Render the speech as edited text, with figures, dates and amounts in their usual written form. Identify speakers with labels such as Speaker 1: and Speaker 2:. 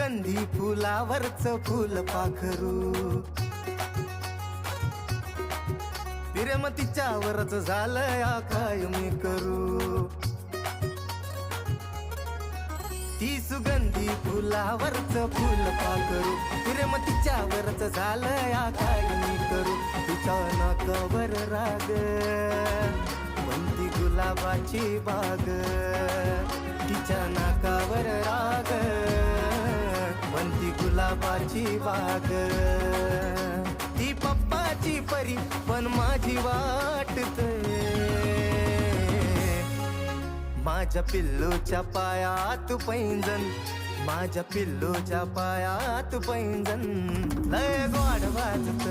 Speaker 1: सुगंधी फुलावरच फुल पाखरू प्रेम तिच्यावरच झालंय काय मी करू ती सुगंधी फुलावरच फुल पाखरू प्रेम तिच्यावरच झालंय काय मी करू तिच्या नाकावर राग म्हणती गुलाबाची बाग तिच्या नाकावर राग म्हणती गुलाबाची बाग ती पप्पाची परी पण माझी वाटते माझ्या पिल्लूच्या पायात पैंजण माझ्या पिल्लूच्या पायात पैंजण लय गोड वाजत